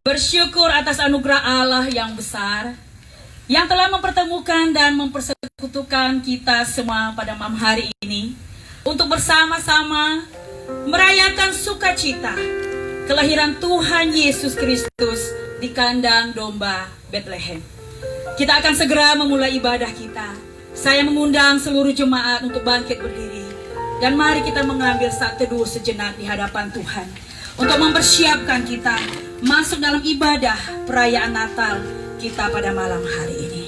Bersyukur atas anugerah Allah yang besar yang telah mempertemukan dan mempersekutukan kita semua pada malam hari ini untuk bersama-sama merayakan sukacita kelahiran Tuhan Yesus Kristus di kandang domba Bethlehem. Kita akan segera memulai ibadah kita. Saya mengundang seluruh jemaat untuk bangkit berdiri dan mari kita mengambil saat teduh sejenak di hadapan Tuhan untuk mempersiapkan kita masuk dalam ibadah perayaan Natal kita pada malam hari ini.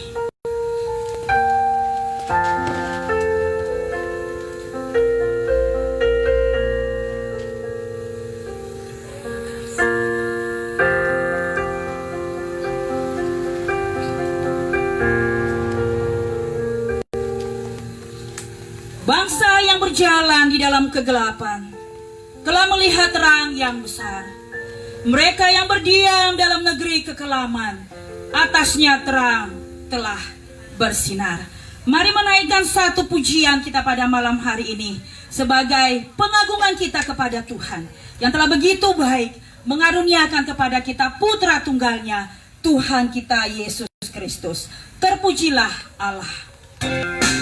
Bangsa yang berjalan di dalam kegelapan telah melihat terang yang besar. Mereka yang berdiam dalam negeri kekelaman, atasnya terang telah bersinar. Mari menaikkan satu pujian kita pada malam hari ini sebagai pengagungan kita kepada Tuhan yang telah begitu baik mengaruniakan kepada kita putra tunggalnya, Tuhan kita Yesus Kristus. Terpujilah Allah. Sehingga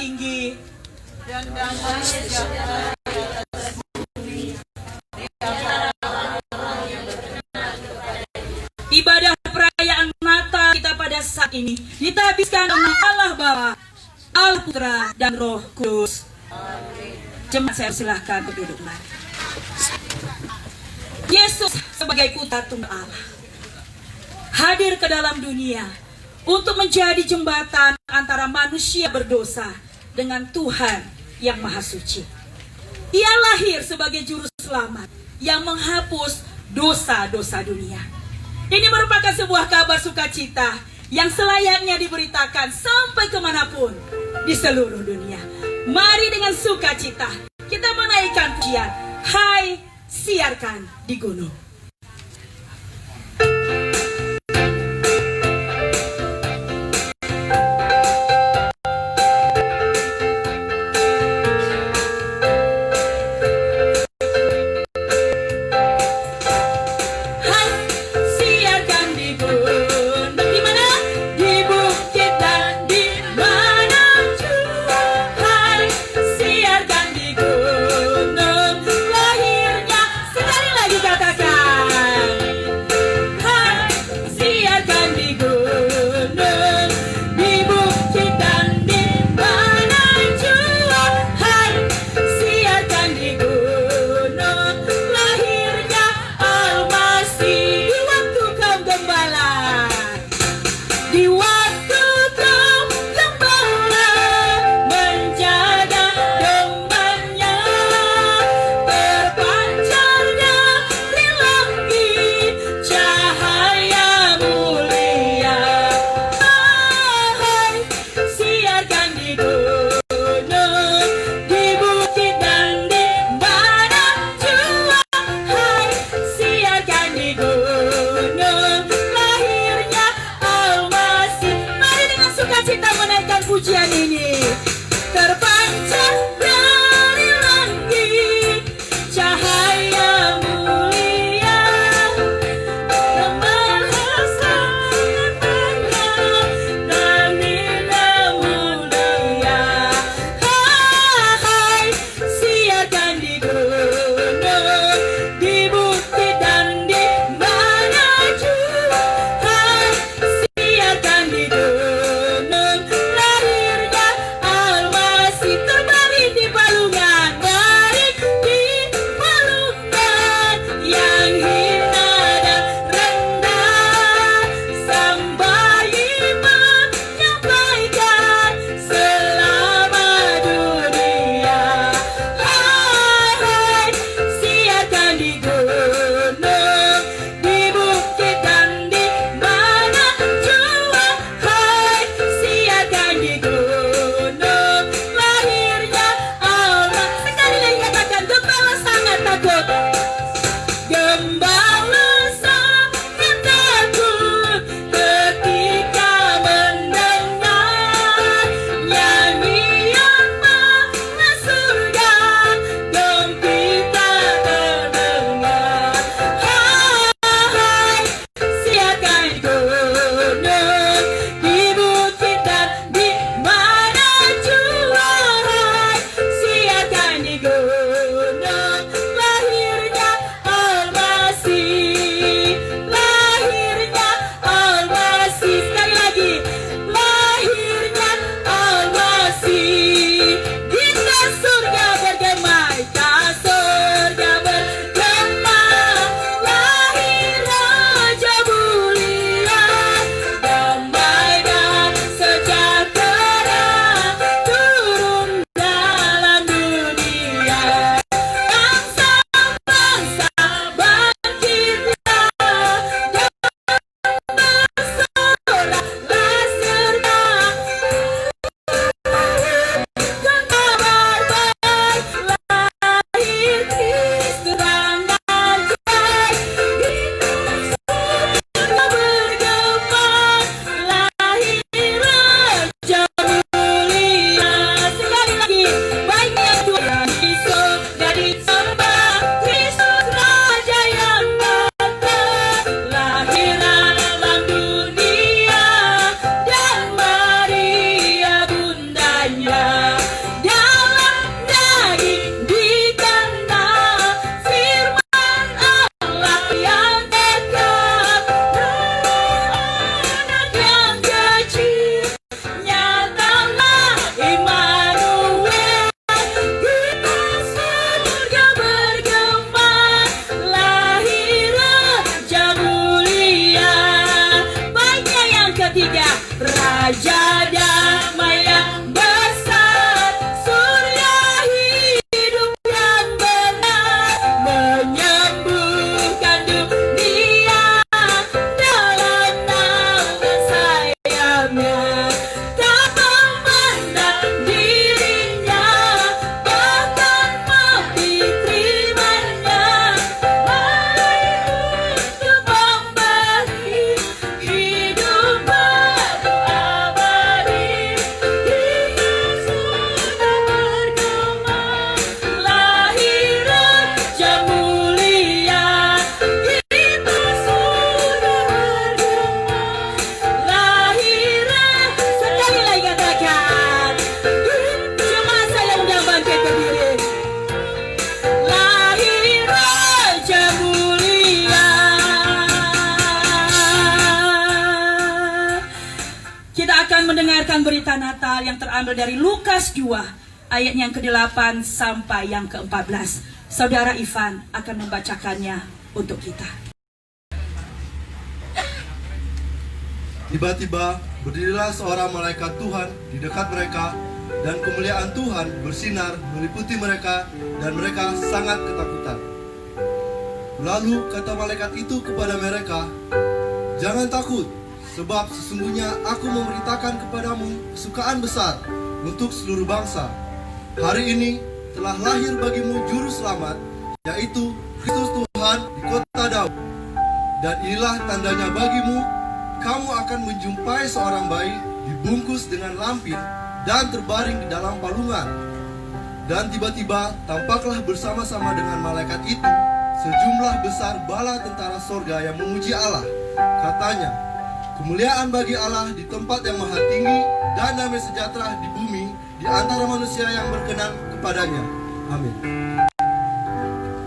tinggi. Dan damai sejahtera di atas bumi di antara orang-orang yang berkenan kepadanya. Ibadah perayaan Natal kita pada saat ini kita habiskan dengan Allah Bapa, Allah Putra, dan Roh Kudus. Jemaat saya silahkan berduduk lagi. Yesus sebagai putra tunggal Allah hadir ke dalam dunia untuk menjadi jembatan antara manusia berdosa dengan Tuhan yang Maha Suci. Ia lahir sebagai juru selamat yang menghapus dosa-dosa dunia. Ini merupakan sebuah kabar sukacita yang selayaknya diberitakan sampai kemanapun di seluruh dunia. Mari dengan sukacita kita menaikkan pujian. Hai, siarkan di gunung. Katakan mendengarkan berita Natal yang terambil dari Lukas 2 ayat yang ke-8 sampai yang ke-14. Saudara Ivan akan membacakannya untuk kita. Tiba-tiba berdirilah seorang malaikat Tuhan di dekat mereka, dan kemuliaan Tuhan bersinar meliputi mereka, dan mereka sangat ketakutan. Lalu kata malaikat itu kepada mereka, "Jangan takut, sebab sesungguhnya aku memberitakan kepadamu kesukaan besar untuk seluruh bangsa. Hari ini telah lahir bagimu juru selamat, yaitu Kristus Tuhan di kota Daud. Dan inilah tandanya bagimu, kamu akan menjumpai seorang bayi dibungkus dengan lampin dan terbaring di dalam palungan." Dan tiba-tiba tampaklah bersama-sama dengan malaikat itu sejumlah besar bala tentara sorga yang memuji Allah. Katanya, "Kemuliaan bagi Allah di tempat yang maha tinggi, dan damai sejahtera di bumi di antara manusia yang berkenan kepadanya." Amin.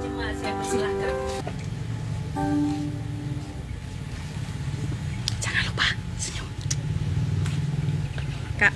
Jemaat, saya persilahkan. Jangan lupa senyum, Kak.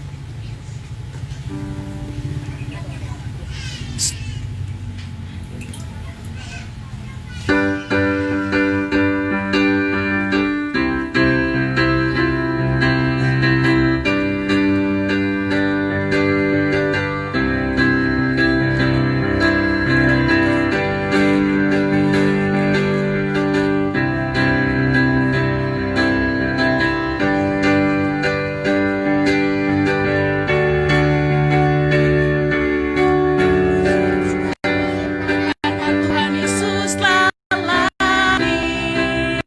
Tuhan Yesus telah lahir.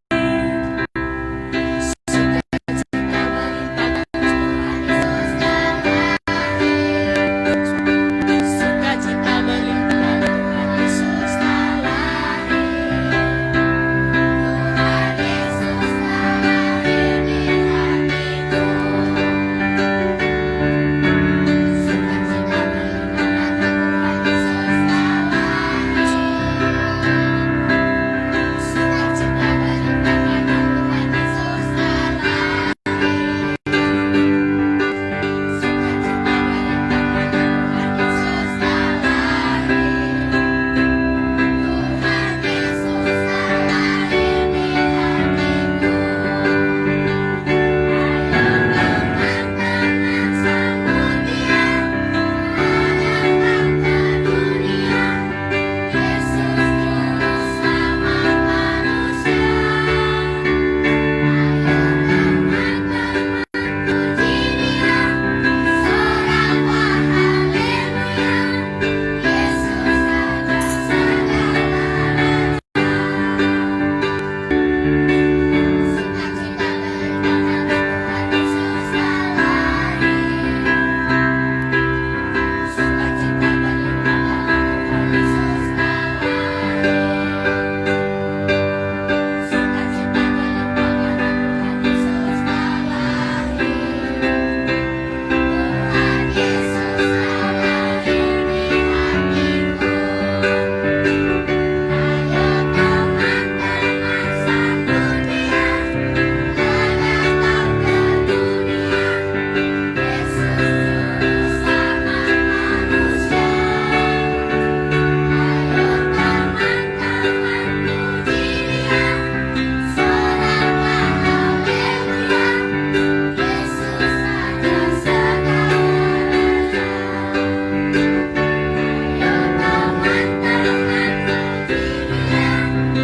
Sukacita berlimpah, Tuhan Yesus telah lahir. Tuhan Yesus telah lahir di hatiku. Sukacita berlimpah, Tuhan Yesus telah lahir. Sukacita berlimpah, Tuhan Yesus telah lahir.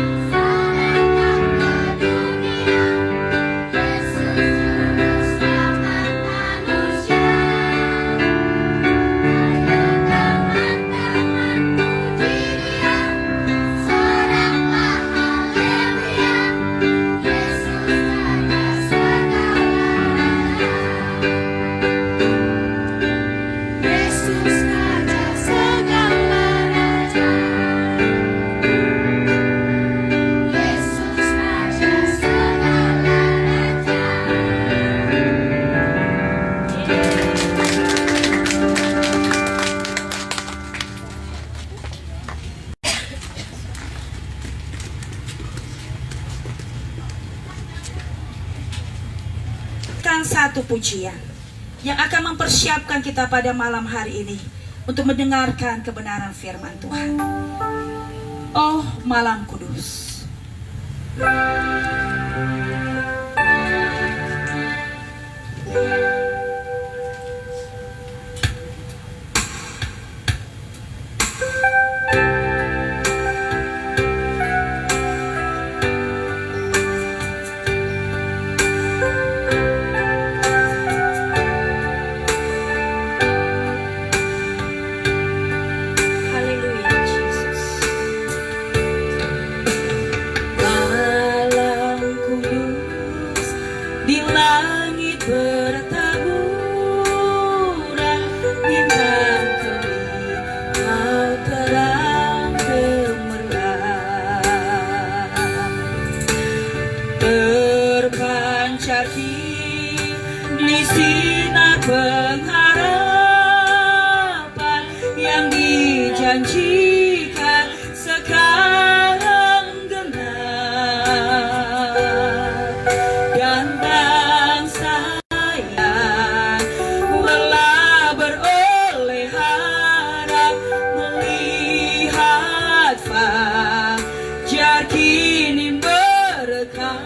Satu pujian. yang akan mempersiapkan kita pada malam hari ini untuk mendengarkan kebenaran firman Tuhan. Oh malam kudus, haleluya Yesus. Malam kudus, di langit bertaburan bintang kau terang gemerlap, terpancar di sinar pengharapan yang dijanjikan sekarang genap, dan bangsa yang lelah beroleh harap melihat fajar kini berkah.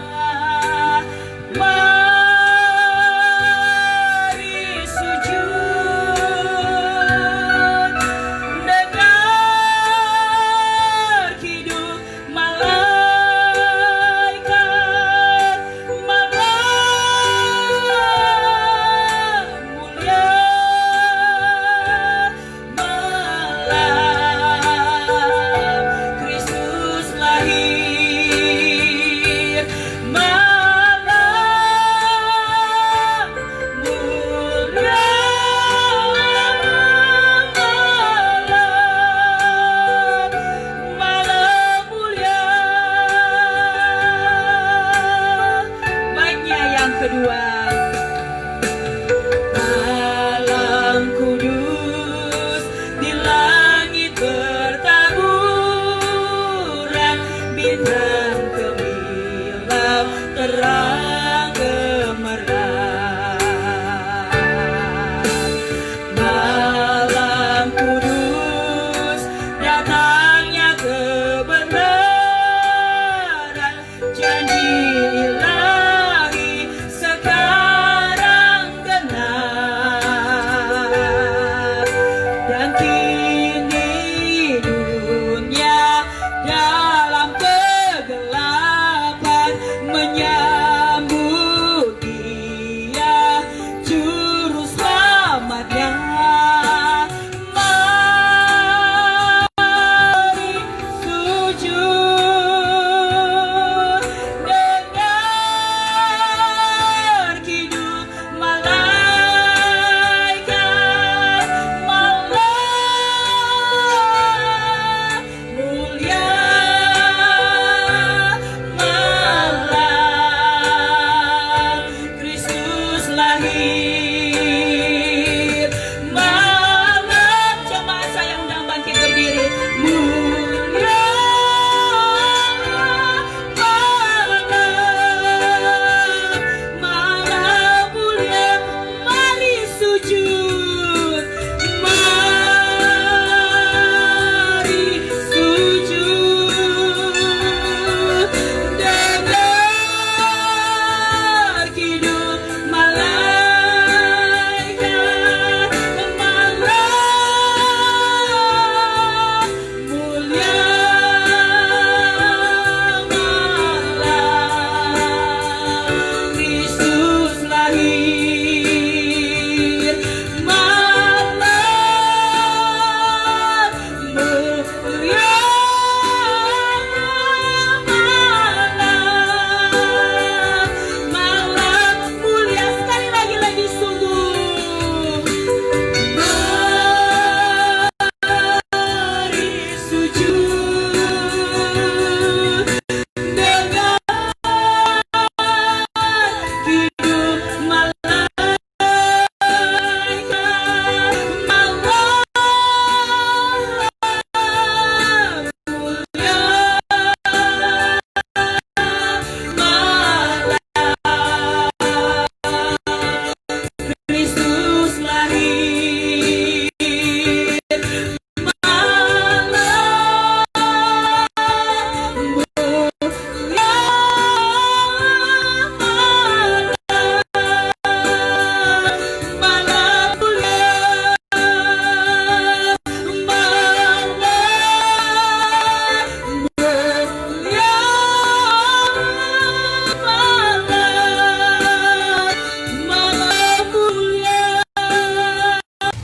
Mari sujud, dengar kidung malaikat, malam mulia, malam Kristus lahir, malam mulia, malam mulia. Baiknya yang kedua, malam kudus, di langit bertaburan bintang gemilang terang gemerlap. Malam kudus, datangnya kebenaran, janji ilahi sekarang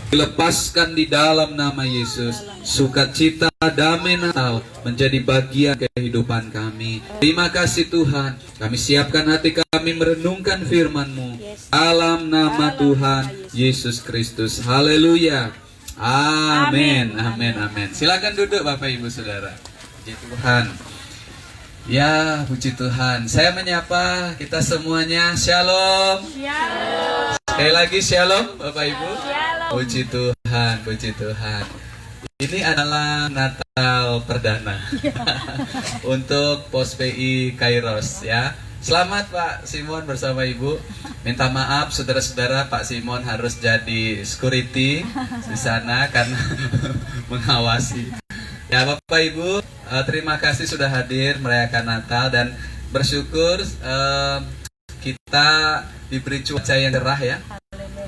dilepaskan di dalam nama Yesus. Sukacita, damai Natal menjadi bagian kehidupan kami. Terima kasih Tuhan, kami siapkan hati kami merenungkan firman-Mu. Dalam nama Tuhan Yesus Kristus. Haleluya. Amin. Amin. Amin. Silakan duduk Bapak Ibu Saudara. Puji Tuhan. Ya, puji Tuhan. Saya menyapa kita semuanya. Shalom. Sekali lagi shalom Bapak Ibu. Puji Tuhan, puji Tuhan. Ini adalah Natal perdana untuk Pos PI Kairos ya. Selamat Pak Simon bersama Ibu. Minta maaf saudara-saudara, Pak Simon harus jadi security di sana karena mengawasi. Ya Bapak Ibu, terima kasih sudah hadir merayakan Natal dan bersyukur kita diberi cuaca yang cerah ya.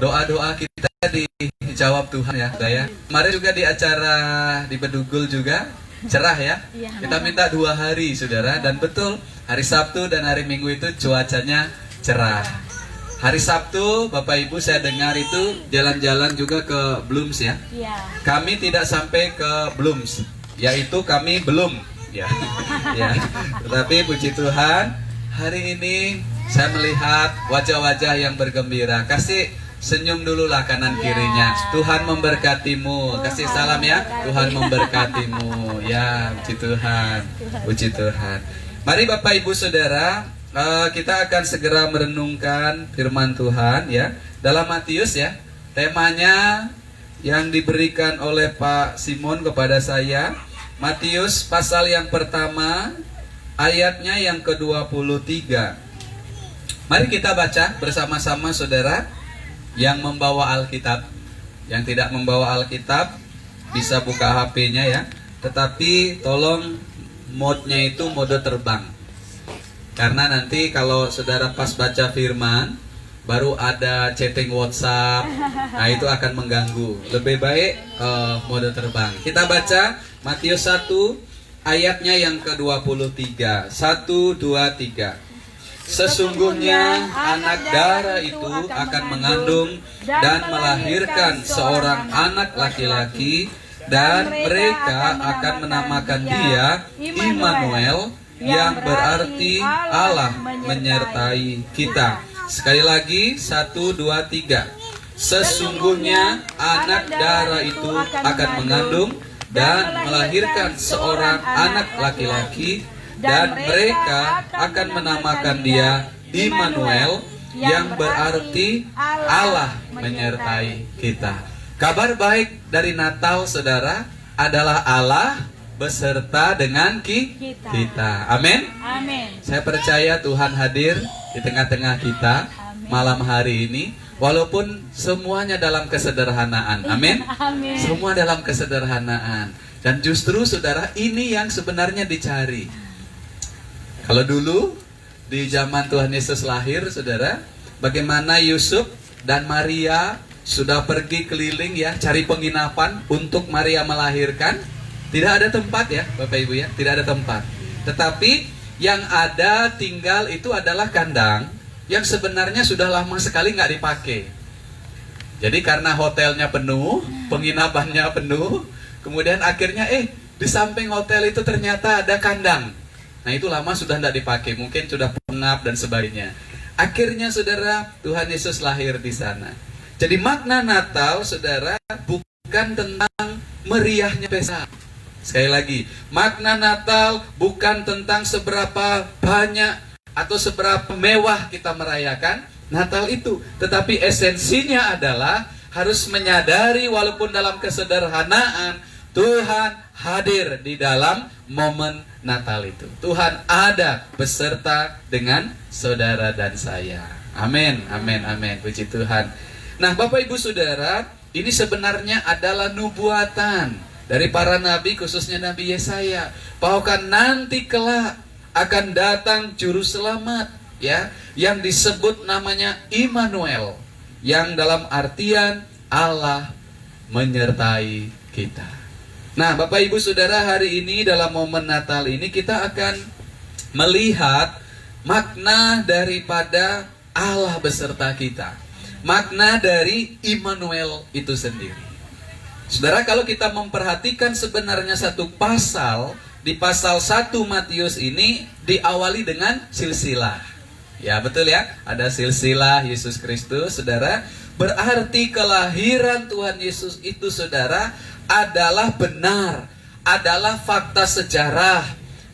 Doa-doa kita dijawab Tuhan ya. Kemarin juga di acara di Bedugul juga cerah ya. Kita minta 2 hari saudara, dan betul hari Sabtu dan hari Minggu itu cuacanya cerah. Hari Sabtu Bapak Ibu saya dengar itu jalan-jalan juga ke Blooms ya. Kami tidak sampai ke Blooms, yaitu kami belum ya. Ya. Tetapi puji Tuhan hari ini saya melihat wajah-wajah yang bergembira. Kasih senyum dulu lah kanan kirinya. Tuhan memberkatimu. Kasih salam ya. Tuhan memberkatimu. Ya, puji Tuhan. Puji Tuhan. Mari Bapak Ibu Saudara, kita akan segera merenungkan firman Tuhan ya. Dalam Matius ya. Temanya yang diberikan oleh Pak Simon kepada saya. Matius pasal yang pertama, ayatnya yang ke-23. Mari kita baca bersama-sama saudara. Yang membawa Alkitab, yang tidak membawa Alkitab bisa buka HP-nya ya. Tetapi tolong mode-nya itu mode terbang. Karena nanti kalau saudara pas baca firman baru ada chatting WhatsApp, nah itu akan mengganggu. Lebih baik mode terbang. Kita baca Matius 1 ayatnya yang ke-23. 1, 2, 3. Sesungguhnya anak darah itu akan mengandung dan melahirkan seorang anak laki-laki, dan mereka akan menamakan dia Immanuel, yang berarti Allah menyertai kita. Sekali lagi 1, 2, 3. Sesungguhnya anak darah itu akan mengandung dan melahirkan seorang anak laki-laki, dan mereka akan menamakan dia Immanuel, yang berarti Allah menyertai kita. Kabar baik dari Natal saudara adalah Allah beserta dengan kita. Amin. Saya percaya Tuhan hadir di tengah-tengah kita malam hari ini, walaupun semuanya dalam kesederhanaan. Amin. Semua dalam kesederhanaan. Dan justru saudara, ini yang sebenarnya dicari. Kalau dulu di zaman Tuhan Yesus lahir, saudara, bagaimana Yusuf dan Maria sudah pergi keliling ya, cari penginapan untuk Maria melahirkan. Tidak ada tempat ya, Bapak Ibu ya, tidak ada tempat. Tetapi yang ada tinggal itu adalah kandang yang sebenarnya sudah lama sekali nggak dipakai. Jadi karena hotelnya penuh, penginapannya penuh, kemudian akhirnya di samping hotel itu ternyata ada kandang. Nah itu lama sudah tidak dipakai, mungkin sudah pengap dan sebagainya. Akhirnya saudara, Tuhan Yesus lahir di sana. Jadi makna Natal saudara bukan tentang meriahnya pesta. Sekali lagi, makna Natal bukan tentang seberapa banyak atau seberapa mewah kita merayakan Natal itu. Tetapi esensinya adalah harus menyadari walaupun dalam kesederhanaan Tuhan hadir di dalam momen Natal itu. Tuhan ada beserta dengan saudara dan saya. Amin, amin, amin. Puji Tuhan. Nah, Bapak Ibu Saudara, ini sebenarnya adalah nubuatan dari para nabi, khususnya Nabi Yesaya, bahwa nanti kelak akan datang juru selamat ya, yang disebut namanya Immanuel, yang dalam artian Allah menyertai kita. Nah, Bapak Ibu Saudara, hari ini dalam momen Natal ini kita akan melihat makna daripada Allah beserta kita. Makna dari Immanuel itu sendiri. Saudara, kalau kita memperhatikan sebenarnya satu pasal, di pasal 1 Matius ini diawali dengan silsilah. Ya betul ya, ada silsilah Yesus Kristus, saudara. Berarti kelahiran Tuhan Yesus itu, saudara, adalah benar, adalah fakta sejarah,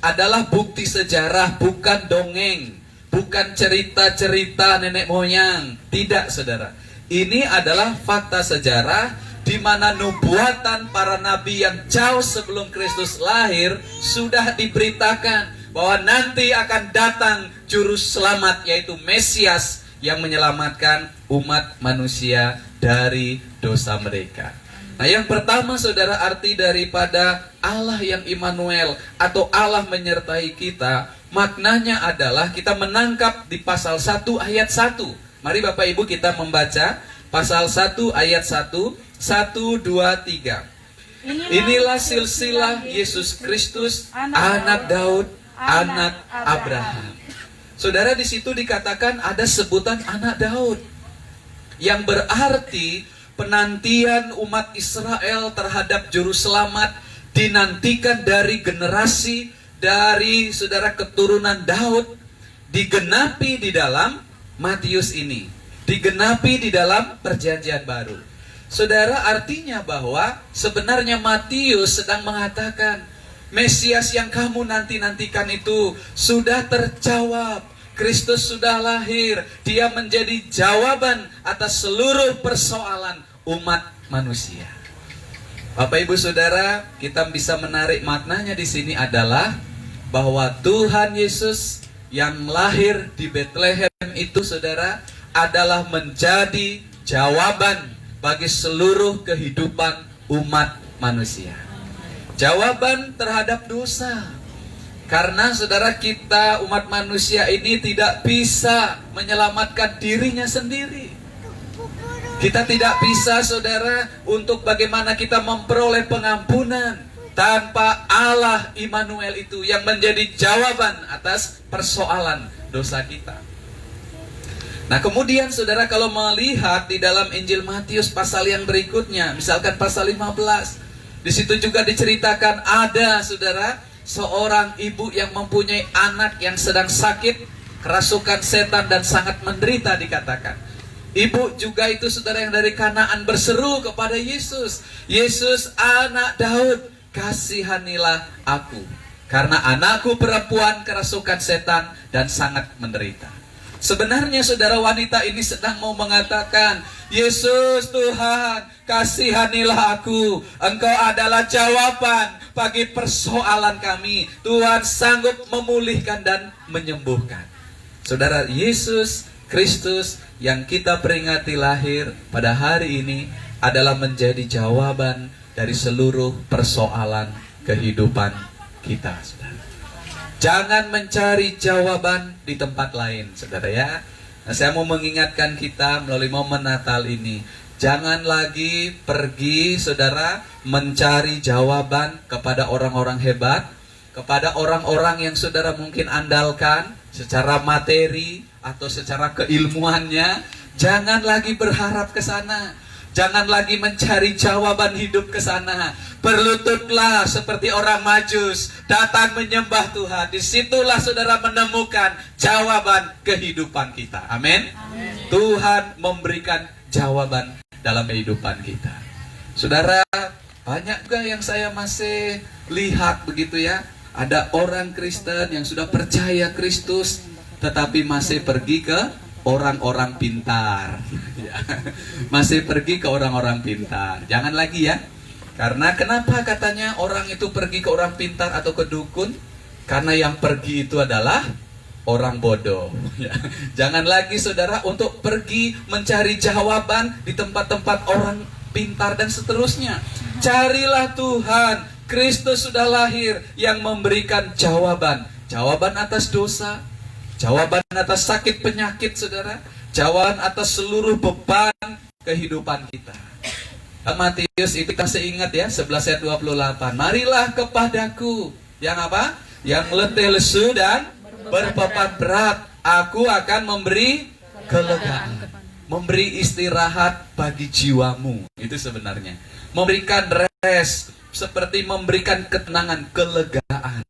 adalah bukti sejarah, bukan dongeng, bukan cerita-cerita nenek moyang. Tidak, saudara. Ini adalah fakta sejarah di mana nubuatan para nabi yang jauh sebelum Kristus lahir sudah diberitakan bahwa nanti akan datang juru selamat, yaitu Mesias yang menyelamatkan umat manusia dari dosa mereka. Nah, yang pertama, saudara, arti daripada Allah yang Immanuel atau Allah menyertai kita, maknanya adalah kita menangkap di pasal 1 ayat 1. Mari Bapak Ibu kita membaca pasal 1 ayat 1. 1, 2, 3. Inilah silsilah Yesus Kristus, anak Daud, anak Abraham. Saudara, di situ dikatakan ada sebutan anak Daud, yang berarti penantian umat Israel terhadap juru selamat dinantikan dari generasi, dari saudara keturunan Daud, digenapi di dalam Matius ini, digenapi di dalam Perjanjian Baru. Saudara, artinya bahwa sebenarnya Matius sedang mengatakan Mesias yang kamu nanti-nantikan itu sudah terjawab. Kristus sudah lahir. Dia menjadi jawaban atas seluruh persoalan umat manusia. Bapak Ibu Saudara, kita bisa menarik maknanya di sini adalah bahwa Tuhan Yesus yang lahir di Bethlehem itu, saudara, adalah menjadi jawaban bagi seluruh kehidupan umat manusia. Jawaban terhadap dosa. Karena saudara, kita umat manusia ini tidak bisa menyelamatkan dirinya sendiri. Kita tidak bisa, saudara, untuk bagaimana kita memperoleh pengampunan tanpa Allah Immanuel itu yang menjadi jawaban atas persoalan dosa kita. Nah, kemudian saudara, kalau melihat di dalam Injil Matius pasal yang berikutnya, misalkan pasal 15, di situ juga diceritakan ada, saudara, seorang ibu yang mempunyai anak yang sedang sakit, kerasukan setan dan sangat menderita dikatakan. Ibu juga itu, saudara, yang dari Kanaan berseru kepada Yesus, Yesus anak Daud, kasihanilah aku, karena anakku perempuan kerasukan setan dan sangat menderita. Sebenarnya saudara, wanita ini sedang mau mengatakan, Yesus Tuhan, kasihanilah aku. Engkau adalah jawaban bagi persoalan kami. Tuhan sanggup memulihkan dan menyembuhkan. Saudara, Yesus Kristus yang kita peringati lahir pada hari ini adalah menjadi jawaban dari seluruh persoalan kehidupan kita, saudara. Jangan mencari jawaban di tempat lain, saudara ya. Nah, saya mau mengingatkan kita melalui momen Natal ini, jangan lagi pergi, saudara, mencari jawaban kepada orang-orang hebat, kepada orang-orang yang saudara mungkin andalkan secara materi atau secara keilmuannya. Jangan lagi berharap ke sana. Jangan lagi mencari jawaban hidup ke sana. Berlututlah seperti orang Majus, datang menyembah Tuhan. Disitulah saudara menemukan jawaban kehidupan kita. Amin. Tuhan memberikan jawaban dalam kehidupan kita. Saudara, banyak juga yang saya masih lihat begitu ya. Ada orang Kristen yang sudah percaya Kristus, tetapi masih pergi ke orang-orang pintar. Masih pergi ke orang-orang pintar. Jangan lagi ya. Karena kenapa katanya orang itu pergi ke orang pintar atau ke dukun? Karena yang pergi itu adalah orang bodoh. Jangan lagi saudara untuk pergi mencari jawaban di tempat-tempat orang pintar dan seterusnya. Carilah Tuhan. Kristus sudah lahir yang memberikan jawaban. Jawaban atas dosa, jawaban atas sakit penyakit, saudara. Jawaban atas seluruh beban kehidupan kita. Matius itu kita seingat ya, 11 ayat 28. Marilah kepadaku yang apa? Yang letih lesu dan berbeban berat. Aku akan memberi kelegaan, memberi istirahat bagi jiwamu. Itu sebenarnya. memberikan rest, seperti memberikan ketenangan, kelegaan.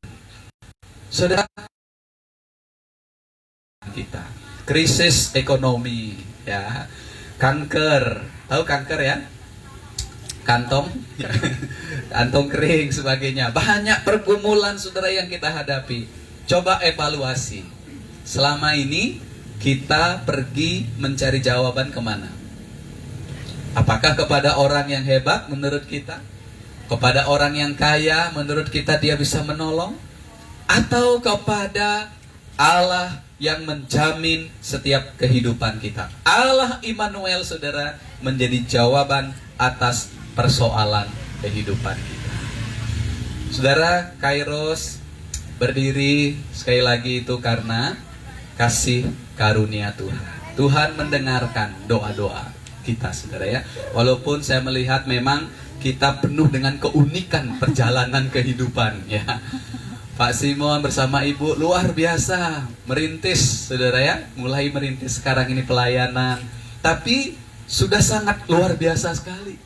Saudara, kita krisis ekonomi, ya, kanker, tahu kanker ya? Kantong, kantong kering sebagainya. Banyak pergumulan saudara yang kita hadapi. Coba evaluasi. Selama ini kita pergi mencari jawaban kemana? Apakah kepada orang yang hebat menurut kita? Kepada orang yang kaya menurut kita dia bisa menolong? Atau kepada Allah yang menjamin setiap kehidupan kita? Allah Immanuel saudara menjadi jawaban atas persoalan kehidupan kita. Saudara, Kairos berdiri sekali lagi itu karena kasih karunia Tuhan. Tuhan mendengarkan doa-doa kita saudara ya. Walaupun saya melihat memang kita penuh dengan keunikan perjalanan kehidupan ya. Pak Simon bersama Ibu luar biasa merintis saudara ya. Mulai merintis sekarang ini pelayanan. Tapi sudah sangat luar biasa sekali.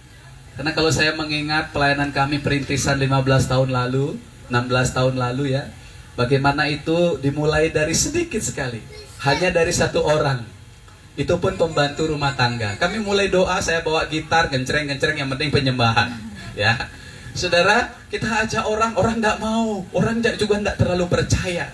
Karena kalau saya mengingat pelayanan kami perintisan 15 tahun lalu, 16 tahun lalu ya, bagaimana itu dimulai dari sedikit sekali, hanya dari satu orang, itu pun pembantu rumah tangga. Kami mulai doa, saya bawa gitar, gencreng-gencreng, yang penting penyembahan ya. Saudara, kita ajak orang nggak mau, orang juga nggak terlalu percaya.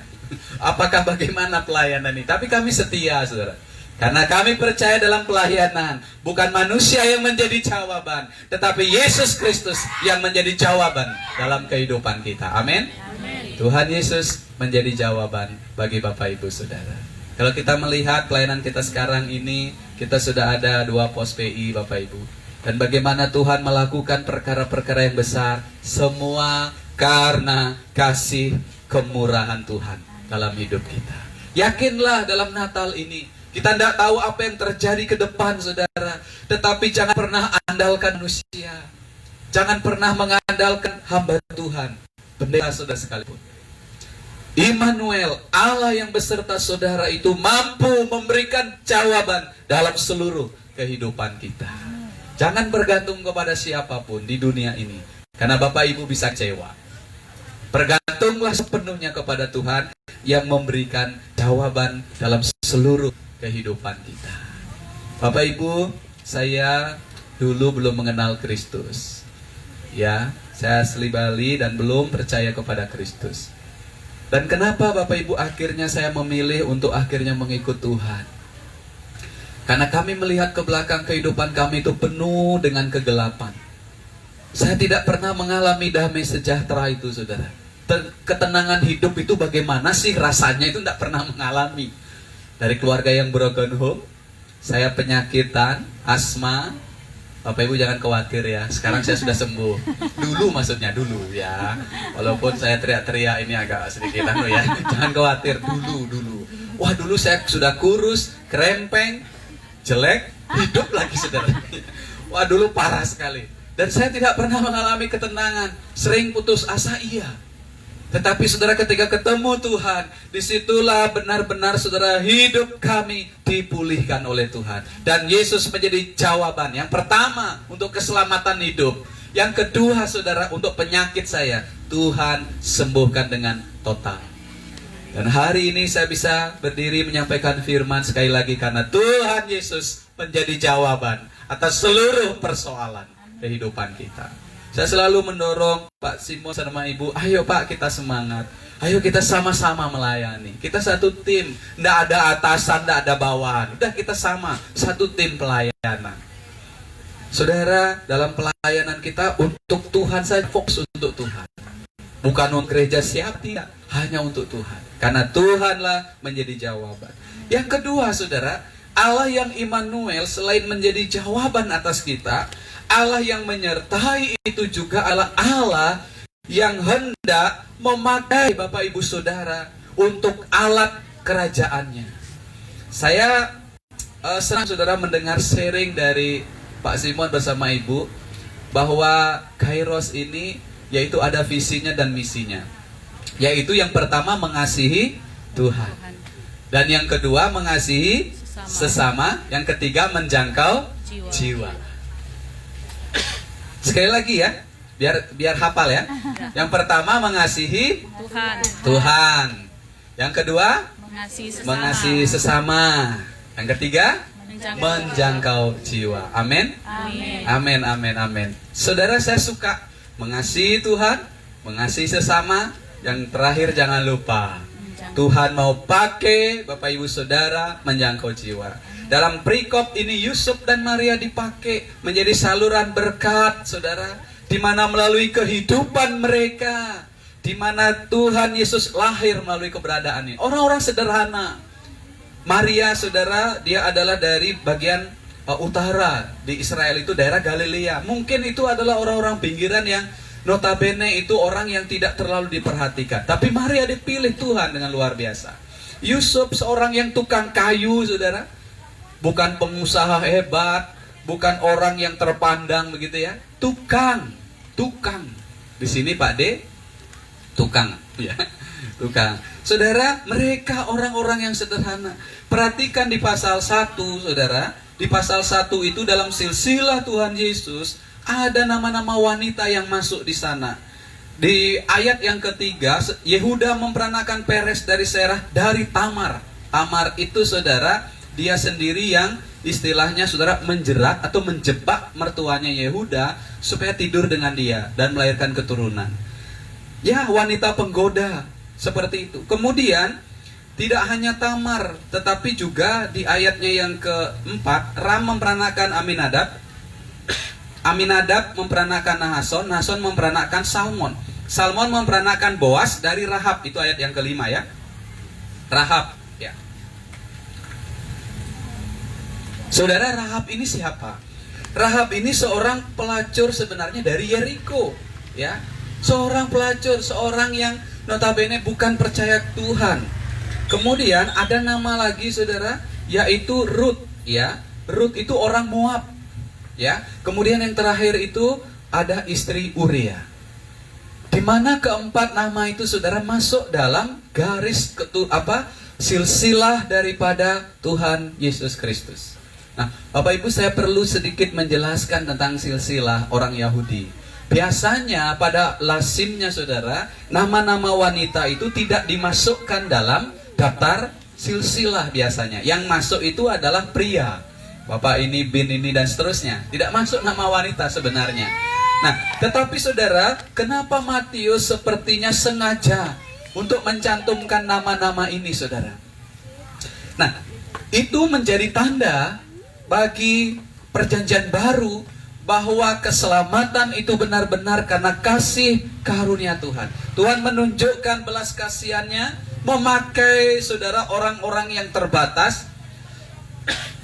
Apakah bagaimana pelayanan ini? Tapi kami setia saudara. Karena kami percaya dalam pelayanan, bukan manusia yang menjadi jawaban, tetapi Yesus Kristus yang menjadi jawaban dalam kehidupan kita. Amin. Tuhan Yesus menjadi jawaban bagi Bapak Ibu Saudara. Kalau kita melihat pelayanan kita sekarang ini, kita sudah ada 2 pos PI Bapak Ibu. Dan bagaimana Tuhan melakukan perkara-perkara yang besar, semua karena kasih kemurahan Tuhan dalam hidup kita. Yakinlah dalam Natal ini, kita tidak tahu apa yang terjadi ke depan saudara. Tetapi jangan pernah andalkan manusia. Jangan pernah mengandalkan hamba Tuhan, pendeta saudara sekalipun. Immanuel, Allah yang beserta saudara itu mampu memberikan jawaban dalam seluruh kehidupan kita. Jangan bergantung kepada siapapun di dunia ini, karena Bapak Ibu bisa kecewa. Bergantunglah sepenuhnya kepada Tuhan yang memberikan jawaban dalam seluruh kehidupan kita. Bapak Ibu, saya dulu belum mengenal Kristus. Ya, saya asli Bali dan belum percaya kepada Kristus. Dan kenapa Bapak Ibu akhirnya saya memilih untuk akhirnya mengikut Tuhan? Karena kami melihat ke belakang kehidupan kami itu penuh dengan kegelapan. Saya tidak pernah mengalami damai sejahtera itu saudara. Ketenangan hidup itu bagaimana sih rasanya itu tidak pernah mengalami. Dari keluarga yang broken home, saya penyakitan, asma. Bapak Ibu jangan khawatir ya, sekarang saya sudah sembuh. Dulu maksudnya, dulu ya. Walaupun saya teriak-teriak ini agak sedikit ya. Jangan khawatir, dulu. Wah dulu saya sudah kurus, kerempeng, jelek, hidup lagi saudara. Wah dulu parah sekali. Dan saya tidak pernah mengalami ketenangan, sering putus asa iya. Tetapi saudara ketika ketemu Tuhan, disitulah benar-benar saudara hidup kami dipulihkan oleh Tuhan. Dan Yesus menjadi jawaban. Yang pertama untuk keselamatan hidup. Yang kedua saudara untuk penyakit saya, Tuhan sembuhkan dengan total. Dan hari ini saya bisa berdiri menyampaikan firman sekali lagi karena Tuhan Yesus menjadi jawaban atas seluruh persoalan kehidupan kita. Saya selalu mendorong Pak Simon sama Ibu, ayo Pak kita semangat. Ayo kita sama-sama melayani. Kita satu tim, tidak ada atasan, tidak ada bawahan. Udah kita sama, satu tim pelayanan. Saudara, dalam pelayanan kita untuk Tuhan saja, fokus untuk Tuhan. Bukan untuk gereja siap, tidak. Hanya untuk Tuhan. Karena Tuhanlah menjadi jawaban. Yang kedua saudara, Allah yang Immanuel selain menjadi jawaban atas kita, Allah yang menyertai itu juga Allah yang hendak memakai Bapak Ibu Saudara untuk alat kerajaannya. Saya senang saudara mendengar sharing dari Pak Simon bersama Ibu bahwa Kairos ini yaitu ada visinya dan misinya. Yaitu yang pertama mengasihi Tuhan. Dan yang kedua mengasihi sesama. Yang ketiga menjangkau jiwa. Sekali lagi ya, biar hafal ya. Yang pertama mengasihi Tuhan. Tuhan. Yang kedua Mengasihi sesama. Yang ketiga menjangkau jiwa. Amin. Amin. Amin. Saudara, saya suka mengasihi Tuhan, mengasihi sesama. Yang terakhir jangan lupa, Tuhan mau pakai Bapak Ibu Saudara menjangkau jiwa. Dalam perikop ini Yusuf dan Maria dipakai menjadi saluran berkat, Saudara, di mana melalui kehidupan mereka, di mana Tuhan Yesus lahir melalui keberadaan ini. Orang-orang sederhana. Maria, Saudara, dia adalah dari bagian utara di Israel, itu daerah Galilea. Mungkin itu adalah orang-orang pinggiran yang notabene itu orang yang tidak terlalu diperhatikan. Tapi Maria dipilih Tuhan dengan luar biasa. Yusuf seorang yang tukang kayu, Saudara. Bukan pengusaha hebat, bukan orang yang terpandang begitu ya. Tukang. Di sini Pak D, tukang ya. Tukang. Saudara, mereka orang-orang yang sederhana. Perhatikan di pasal 1, Saudara. Di pasal 1 itu dalam silsilah Tuhan Yesus ada nama-nama wanita yang masuk di sana. Di ayat yang ketiga, Yehuda memperanakan Peres dari Serah dari Tamar. Tamar itu, Saudara, dia sendiri yang istilahnya, Saudara, menjerat atau menjebak mertuanya Yehuda supaya tidur dengan dia dan melahirkan keturunan. Ya, wanita penggoda seperti itu. Kemudian tidak hanya Tamar, tetapi juga di ayatnya yang keempat, Ram memperanakan Aminadab. Aminadab memperanakan Nahason, Nahason memperanakan Salmon. Salmon memperanakan Boas dari Rahab, itu ayat yang kelima ya. Rahab ya. Saudara, Rahab ini siapa? Rahab ini seorang pelacur sebenarnya dari Yeriko ya. Seorang pelacur, seorang yang notabene bukan percaya Tuhan. Kemudian ada nama lagi, Saudara, yaitu Ruth ya. Ruth itu orang Moab. Ya, kemudian yang terakhir itu ada istri Uria. Di mana keempat nama itu, Saudara, masuk dalam garis silsilah daripada Tuhan Yesus Kristus. Nah, Bapak Ibu, saya perlu sedikit menjelaskan tentang silsilah orang Yahudi. Biasanya pada lazimnya, Saudara, nama-nama wanita itu tidak dimasukkan dalam daftar silsilah biasanya. Yang masuk itu adalah pria. Bapak ini, bin ini, dan seterusnya. Tidak masuk nama wanita sebenarnya. Nah, tetapi Saudara, kenapa Matius sepertinya sengaja untuk mencantumkan nama-nama ini, Saudara? Nah, itu menjadi tanda bagi perjanjian baru bahwa keselamatan itu benar-benar karena kasih karunia Tuhan. Tuhan menunjukkan belas kasihannya, memakai, Saudara, orang-orang yang terbatas,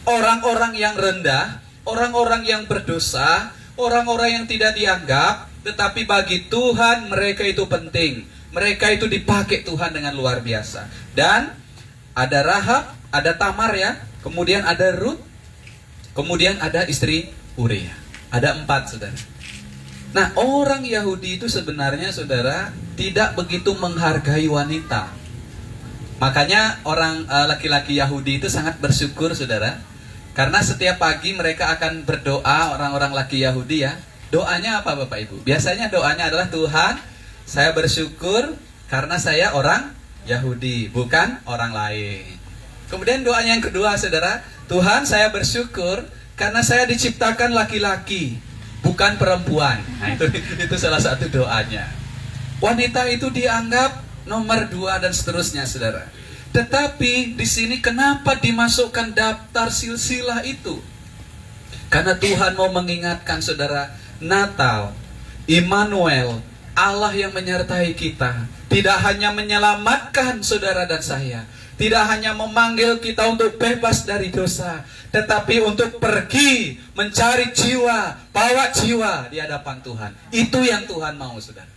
orang-orang yang rendah, orang-orang yang berdosa, orang-orang yang tidak dianggap, tetapi bagi Tuhan mereka itu penting. Mereka itu dipakai Tuhan dengan luar biasa. Dan ada Rahab, ada Tamar ya, kemudian ada Ruth, kemudian ada istri Uria. Ada 4, Saudara. Nah, orang Yahudi itu sebenarnya, Saudara, tidak begitu menghargai wanita. Makanya orang laki-laki Yahudi itu sangat bersyukur, Saudara. Karena setiap pagi mereka akan berdoa, orang-orang laki Yahudi ya. Doanya apa, Bapak Ibu? Biasanya doanya adalah, Tuhan, saya bersyukur karena saya orang Yahudi, bukan orang lain. Kemudian doanya yang kedua, Saudara, Tuhan, saya bersyukur karena saya diciptakan laki-laki, bukan perempuan. Nah, itu salah satu doanya. Wanita itu dianggap nomor 2 dan seterusnya, Saudara. Tetapi di sini kenapa dimasukkan daftar silsilah itu? Karena Tuhan mau mengingatkan, Saudara, Natal, Immanuel, Allah yang menyertai kita, tidak hanya menyelamatkan Saudara dan saya, tidak hanya memanggil kita untuk bebas dari dosa, tetapi untuk pergi mencari jiwa, bawa jiwa di hadapan Tuhan. Itu yang Tuhan mau, Saudara.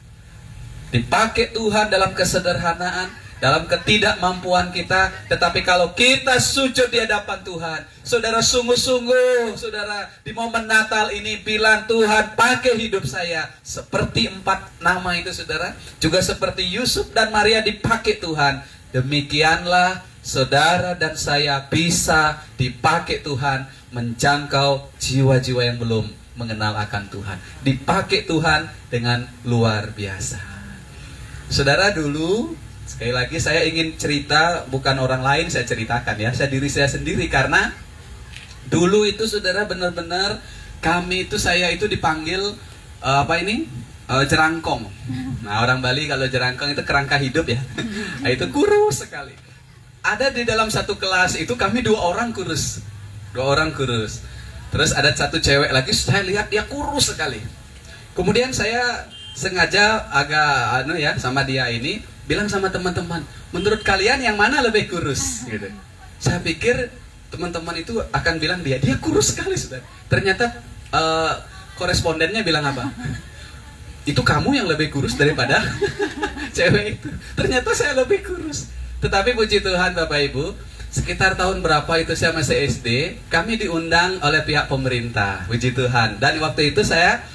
Dipakai Tuhan dalam kesederhanaan, dalam ketidakmampuan kita, tetapi kalau kita sujud di hadapan Tuhan, Saudara, sungguh-sungguh, Saudara, di momen Natal ini bilang, Tuhan, pakai hidup saya. Seperti 4 nama itu, Saudara, juga seperti Yusuf dan Maria dipakai Tuhan Demikianlah saudara dan saya bisa dipakai Tuhan menjangkau jiwa-jiwa yang belum mengenal akan Tuhan. Dipakai Tuhan dengan luar biasa. Saudara, dulu sekali lagi saya ingin cerita, bukan orang lain saya ceritakan ya, diri saya sendiri, karena dulu itu saudara benar-benar saya itu dipanggil jerangkong. Nah, orang Bali kalau jerangkong itu kerangka hidup ya. Nah, itu kurus sekali. Ada di dalam satu kelas itu kami 2 orang kurus. 2 orang kurus. Terus ada satu cewek lagi, saya lihat dia kurus sekali. Kemudian saya sengaja agak sama dia ini bilang sama teman-teman, menurut kalian yang mana lebih kurus gitu. Saya pikir teman-teman itu akan bilang dia kurus sekali, saudara. Ternyata korespondennya bilang apa? Itu kamu yang lebih kurus daripada cewek itu. Ternyata saya lebih kurus. Tetapi puji Tuhan Bapak Ibu, sekitar tahun berapa itu saya masih SD, kami diundang oleh pihak pemerintah, puji Tuhan. Dan waktu itu saya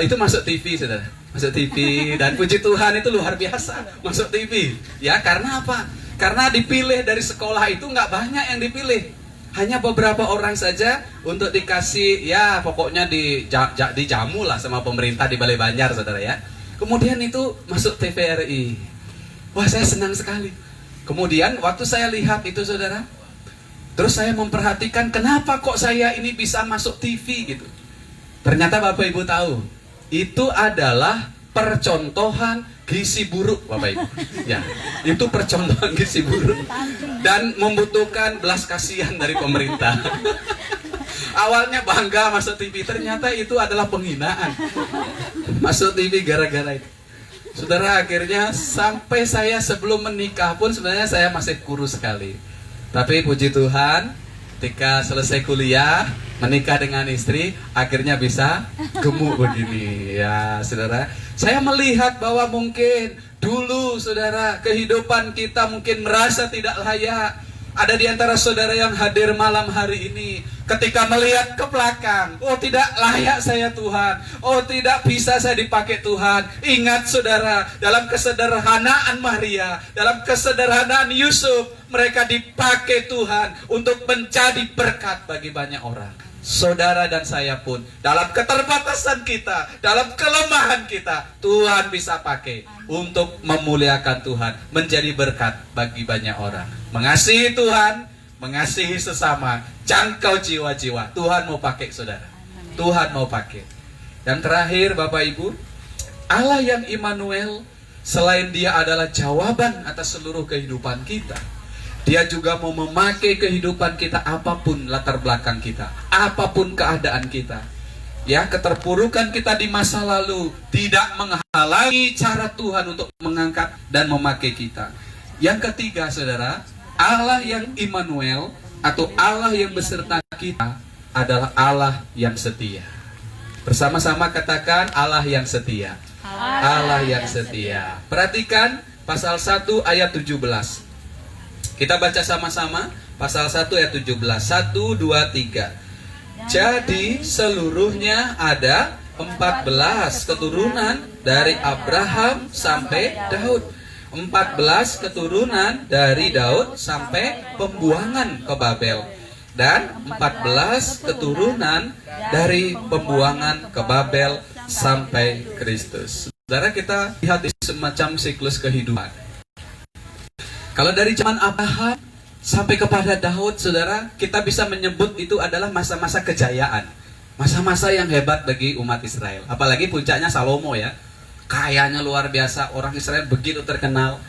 itu masuk TV, saudara. Masuk TV, dan puji Tuhan itu luar biasa masuk TV. Ya, karena apa? Karena dipilih dari sekolah itu nggak banyak yang dipilih. Hanya beberapa orang saja untuk dikasih, ya pokoknya dijamu lah sama pemerintah di Balai Banjar, saudara ya. Kemudian itu masuk TVRI. Wah, saya senang sekali. Kemudian waktu saya lihat itu, saudara, terus saya memperhatikan kenapa kok saya ini bisa masuk TV gitu. Ternyata Bapak Ibu tahu, itu adalah percontohan gizi buruk, Bapak Ibu. Ya, itu percontohan gizi buruk dan membutuhkan belas kasihan dari pemerintah. Awalnya bangga masuk TV, ternyata itu adalah penghinaan. Masuk TV gara-gara itu. Saudara, akhirnya sampai saya sebelum menikah pun sebenarnya saya masih kurus sekali. Tapi puji Tuhan, ketika selesai kuliah, menikah dengan istri, akhirnya bisa gemuk begini. Ya, saudara, saya melihat bahwa mungkin dulu, saudara, kehidupan kita mungkin merasa tidak layak. Ada di antara saudara yang hadir malam hari ini, ketika melihat ke belakang, oh tidak layak saya Tuhan, oh tidak bisa saya dipakai Tuhan. Ingat saudara, dalam kesederhanaan Maria, dalam kesederhanaan Yusuf, mereka dipakai Tuhan untuk menjadi berkat bagi banyak orang. Saudara dan saya pun, dalam keterbatasan kita, dalam kelemahan kita, Tuhan bisa pakai untuk memuliakan Tuhan, menjadi berkat bagi banyak orang. Mengasihi Tuhan, mengasihi sesama, jangkau jiwa-jiwa. Tuhan mau pakai, saudara. Tuhan mau pakai. Dan terakhir, Bapak Ibu, Allah yang Immanuel, selain Dia adalah jawaban atas seluruh kehidupan kita, Dia juga mau memakai kehidupan kita apapun latar belakang kita, apapun keadaan kita. Ya, keterpurukan kita di masa lalu tidak menghalangi cara Tuhan untuk mengangkat dan memakai kita. Yang ketiga, saudara, Allah yang Immanuel atau Allah yang beserta kita adalah Allah yang setia. Bersama-sama katakan Allah yang setia. Allah yang setia. Perhatikan pasal 1 ayat 17. Kita baca sama-sama pasal 1 ayat 17. 1, 2, 3. Jadi seluruhnya ada 14 keturunan dari Abraham sampai Daud. 14 keturunan dari Daud sampai pembuangan ke Babel. Dan 14 keturunan dari pembuangan ke Babel sampai Kristus. Saudara, kita lihat di semacam siklus kehidupan. Kalau dari zaman Abraham sampai kepada Daud, saudara, kita bisa menyebut itu adalah masa-masa kejayaan. Masa-masa yang hebat bagi umat Israel. Apalagi puncaknya Salomo ya. Kayanya luar biasa, orang Israel begitu terkenal.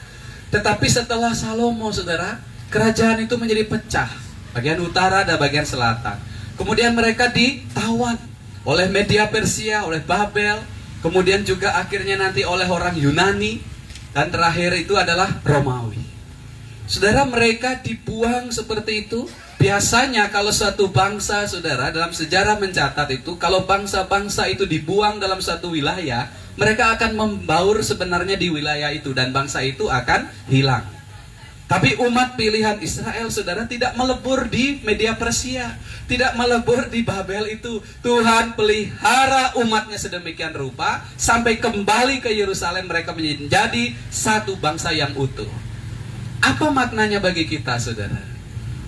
Tetapi setelah Salomo, saudara, kerajaan itu menjadi pecah. Bagian utara dan bagian selatan. Kemudian mereka ditawan oleh Media Persia, oleh Babel. Kemudian juga akhirnya nanti oleh orang Yunani. Dan terakhir itu adalah Romawi. Saudara, mereka dibuang seperti itu. Biasanya kalau suatu bangsa, saudara, dalam sejarah mencatat itu, kalau bangsa-bangsa itu dibuang dalam satu wilayah, mereka akan membaur sebenarnya di wilayah itu, dan bangsa itu akan hilang. Tapi umat pilihan Israel, saudara, tidak melebur di Media Persia, tidak melebur di Babel itu. Tuhan pelihara umatnya sedemikian rupa, sampai kembali ke Yerusalem mereka menjadi satu bangsa yang utuh. Apa maknanya bagi kita, saudara?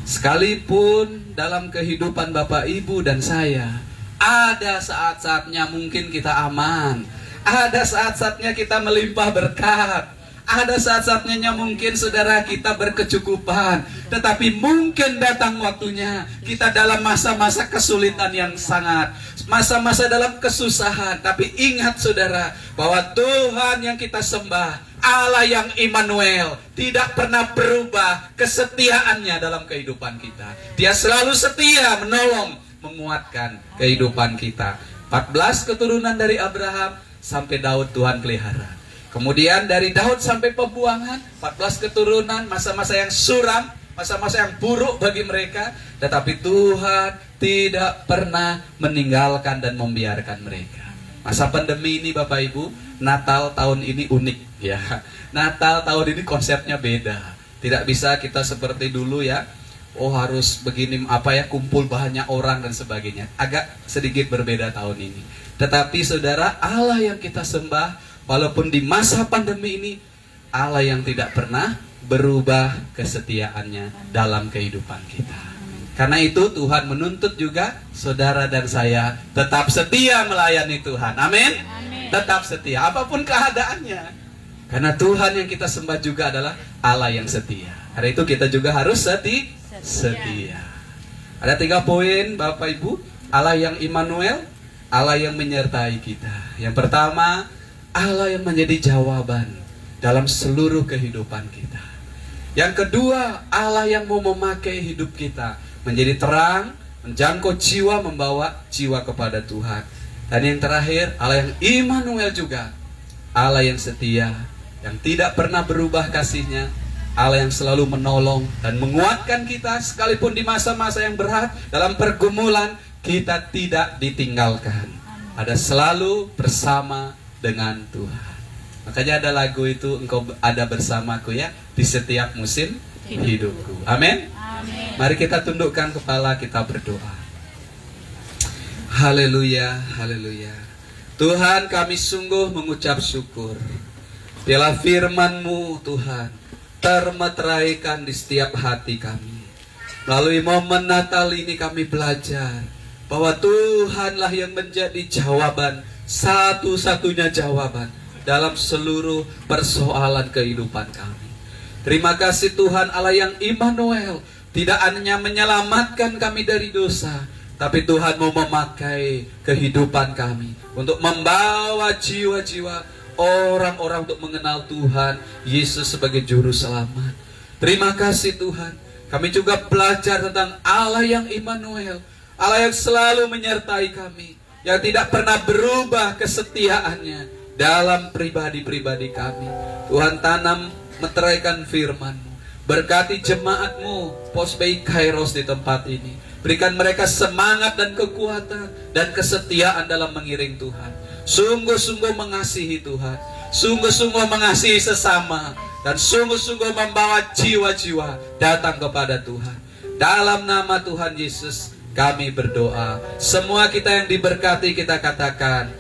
Sekalipun dalam kehidupan Bapak, Ibu, dan saya, ada saat-saatnya mungkin kita aman, ada saat-saatnya kita melimpah berkat, ada saat-saatnya mungkin saudara kita berkecukupan. Tetapi mungkin datang waktunya kita dalam masa-masa kesulitan yang sangat, masa-masa dalam kesusahan. Tapi ingat saudara, bahwa Tuhan yang kita sembah, Allah yang Immanuel, tidak pernah berubah kesetiaannya dalam kehidupan kita. Dia selalu setia menolong, menguatkan kehidupan kita. 14 keturunan dari Abraham sampai Daud Tuhan pelihara. Kemudian dari Daud sampai pembuangan, 14 keturunan, masa-masa yang suram, masa-masa yang buruk bagi mereka. Tetapi Tuhan tidak pernah meninggalkan dan membiarkan mereka. Masa pandemi ini Bapak Ibu, Natal tahun ini unik ya. Natal tahun ini konsepnya beda. Tidak bisa kita seperti dulu ya. Oh harus begini kumpul banyak orang dan sebagainya. Agak sedikit berbeda tahun ini. Tetapi saudara, Allah yang kita sembah, walaupun di masa pandemi ini, Allah yang tidak pernah berubah kesetiaannya dalam kehidupan kita. Karena itu Tuhan menuntut juga saudara dan saya tetap setia melayani Tuhan. Amin. Tetap setia apapun keadaannya. Karena Tuhan yang kita sembah juga adalah Allah yang setia. Karena itu kita juga harus setia. Ada 3 poin Bapak Ibu. Allah yang Immanuel, Allah yang menyertai kita. Yang pertama, Allah yang menjadi jawaban dalam seluruh kehidupan kita. Yang kedua, Allah yang mau memakai hidup kita menjadi terang, menjangkau jiwa, membawa jiwa kepada Tuhan. Dan yang terakhir, Allah yang Immanuel juga, Allah yang setia, yang tidak pernah berubah kasihnya, Allah yang selalu menolong dan menguatkan kita sekalipun di masa-masa yang berat, dalam pergumulan kita tidak ditinggalkan. Ada selalu bersama dengan Tuhan. Makanya ada lagu itu, engkau ada bersamaku ya di setiap musim hidupku. Amin. Mari kita tundukkan kepala, kita berdoa. Haleluya, haleluya. Tuhan, kami sungguh mengucap syukur. Biarlah firman-Mu Tuhan termeteraikan di setiap hati kami. Melalui momen Natal ini kami belajar bahwa Tuhanlah yang menjadi jawaban, satu-satunya jawaban dalam seluruh persoalan kehidupan kami. Terima kasih Tuhan Allah yang Immanuel, tidak hanya menyelamatkan kami dari dosa, tapi Tuhan mau memakai kehidupan kami untuk membawa jiwa-jiwa orang-orang untuk mengenal Tuhan Yesus sebagai juru selamat. Terima kasih Tuhan. Kami juga belajar tentang Allah yang Immanuel, Allah yang selalu menyertai kami, yang tidak pernah berubah kesetiaannya dalam pribadi-pribadi kami. Tuhan, tanam meteraikan firman-Mu, berkati jemaat-Mu Postbay Kairos di tempat ini. Berikan mereka semangat dan kekuatan dan kesetiaan dalam mengiring Tuhan. Sungguh-sungguh mengasihi Tuhan, sungguh-sungguh mengasihi sesama, dan sungguh-sungguh membawa jiwa-jiwa datang kepada Tuhan. Dalam nama Tuhan Yesus kami berdoa. Semua kita yang diberkati kita katakan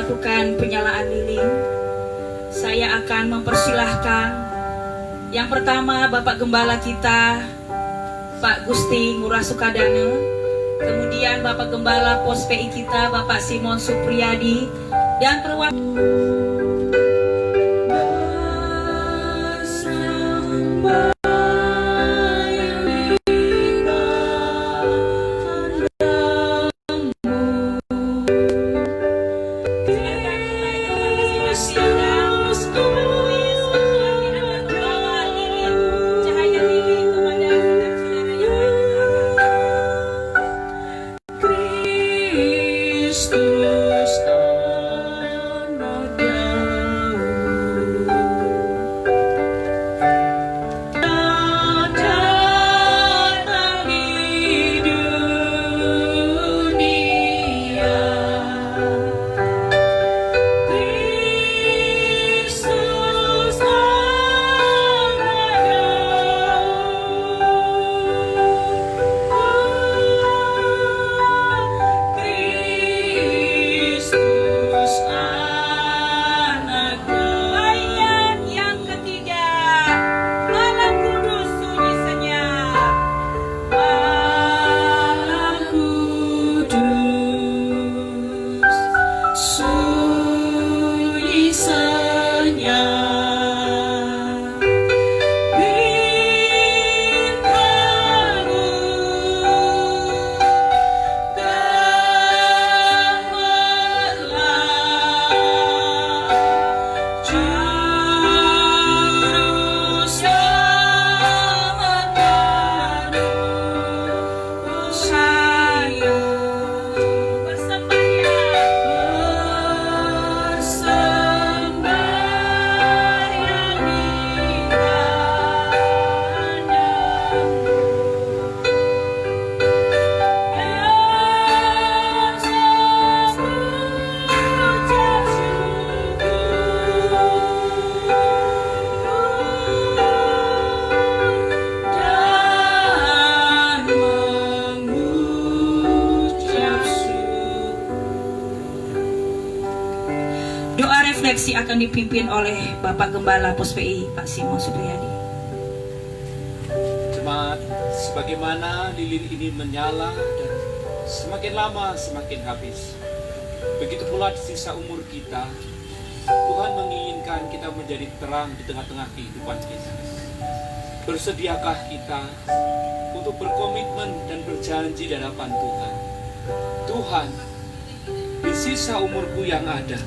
melakukan penyalaan lilin. Saya akan mempersilahkan yang pertama Bapak Gembala kita, Pak Gusti Ngurah Sukadana, kemudian Bapak Gembala Pos PI kita, Bapak Simon Supriyadi, dan perwakilan refleksi akan dipimpin oleh Bapak Gembala Pos PI, Pak Simon Supriyadi. Jemaat, sebagaimana lilin ini menyala dan semakin lama semakin habis, begitu pula di sisa umur kita, Tuhan menginginkan kita menjadi terang di tengah-tengah kehidupan kita. Bersediakah kita untuk berkomitmen dan berjanji di hadapan Tuhan? Tuhan, di sisa umurku yang ada,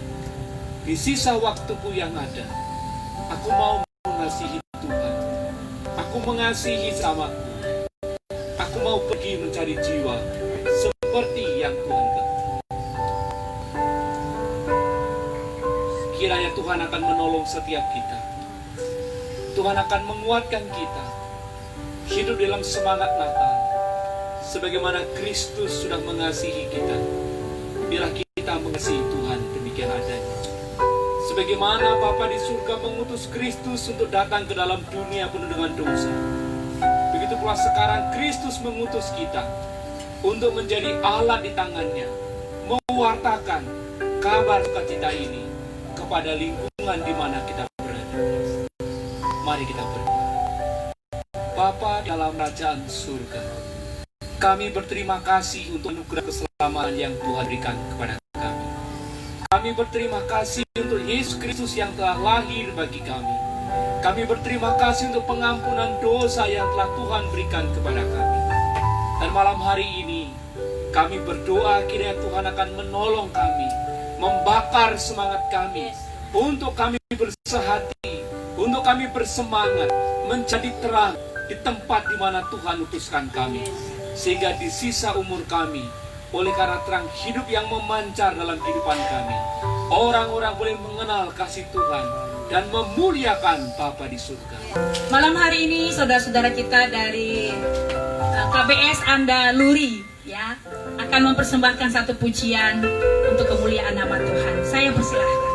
di sisa waktuku yang ada, aku mau mengasihi Tuhan. Aku mengasihi samaku. Aku mau pergi mencari jiwa seperti yang Tuhan kehendaki. Kiranya Tuhan akan menolong setiap kita. Tuhan akan menguatkan kita hidup dalam semangat Natal, sebagaimana Kristus sudah mengasihi kita. Biarlah kita mengasihi Tuhan demikian adanya. Sebagaimana Bapa di surga mengutus Kristus untuk datang ke dalam dunia penuh dengan dosa, begitu pula sekarang Kristus mengutus kita untuk menjadi alat di tangannya, mewartakan kabar sukacita ini kepada lingkungan di mana kita berada. Mari kita berdoa. Bapa dalam kerajaan surga, kami berterima kasih untuk anugerah keselamatan yang Tuhan berikan kepada kami. Kami berterima kasih untuk Yesus Kristus yang telah lahir bagi kami. Kami berterima kasih untuk pengampunan dosa yang telah Tuhan berikan kepada kami. Dan malam hari ini, kami berdoa kiranya Tuhan akan menolong kami, membakar semangat kami, untuk kami bersehati, untuk kami bersemangat, menjadi terang di tempat di mana Tuhan utuskan kami. Sehingga di sisa umur kami, oleh karena terang hidup yang memancar dalam kehidupan kami, orang-orang boleh mengenal kasih Tuhan dan memuliakan Bapa di surga. Malam hari ini saudara-saudara kita dari KBS Anda Luri ya akan mempersembahkan satu pujian untuk kemuliaan nama Tuhan. Saya persilahkan.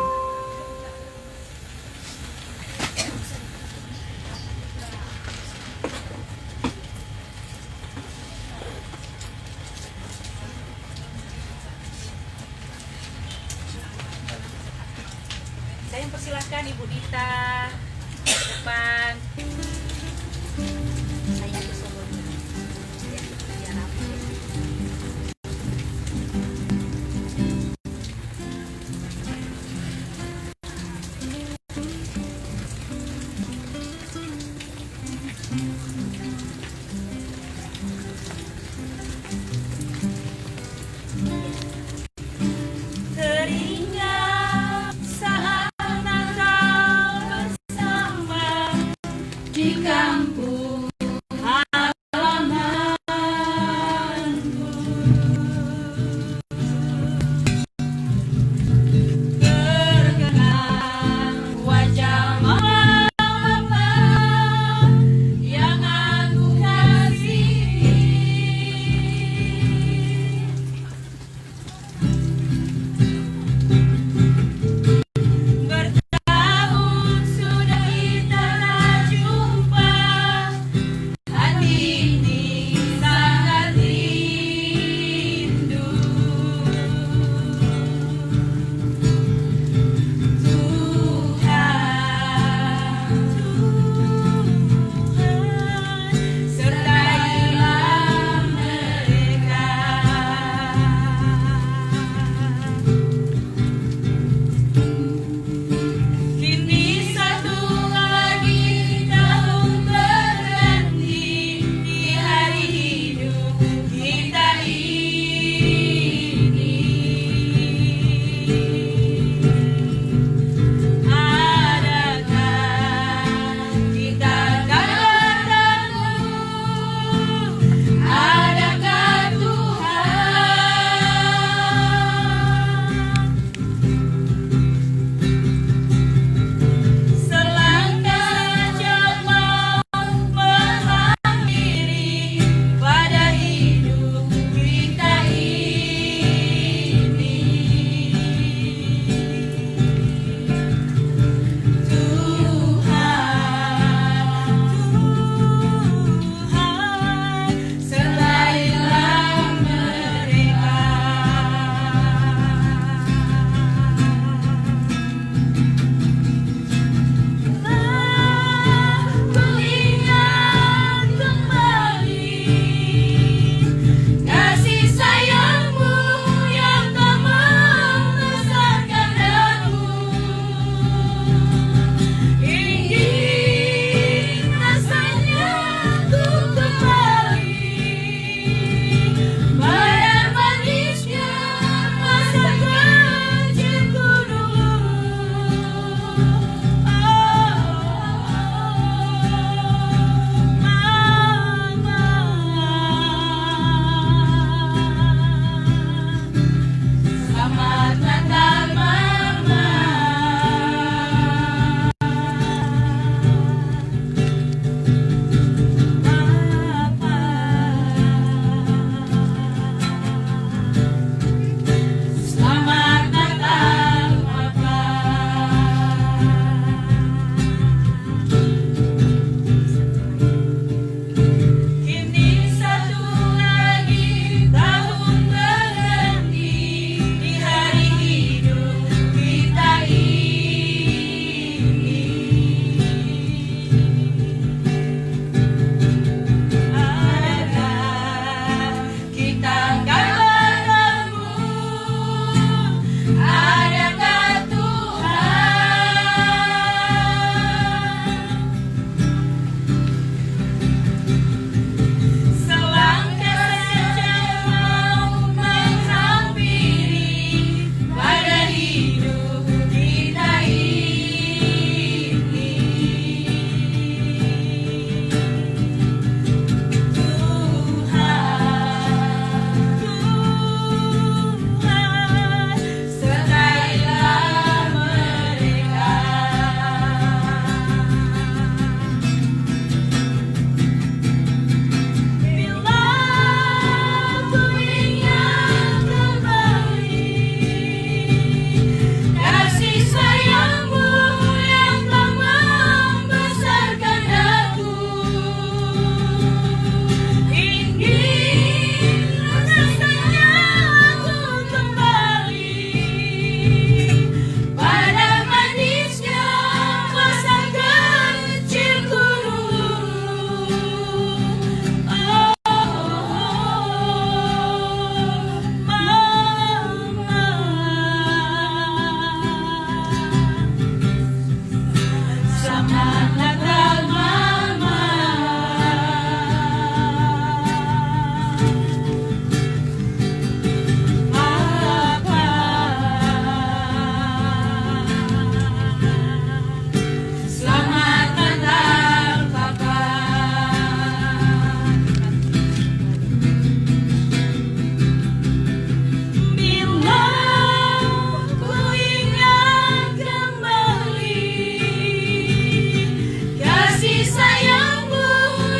sayangmu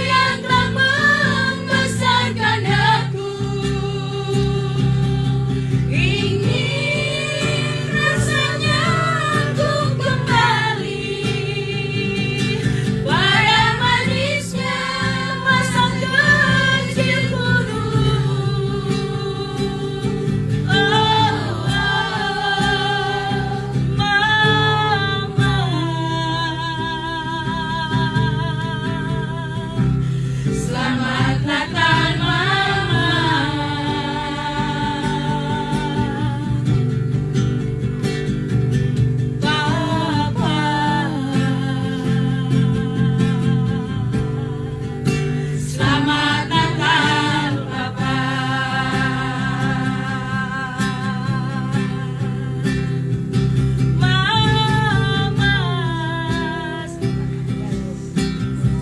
yang telah membesarkan aku. Ingin rasanya ku kembali pada manisnya masa kecilku dulu. Selamat Natal Mama. Papa. Selamat Natal Papa. Mama.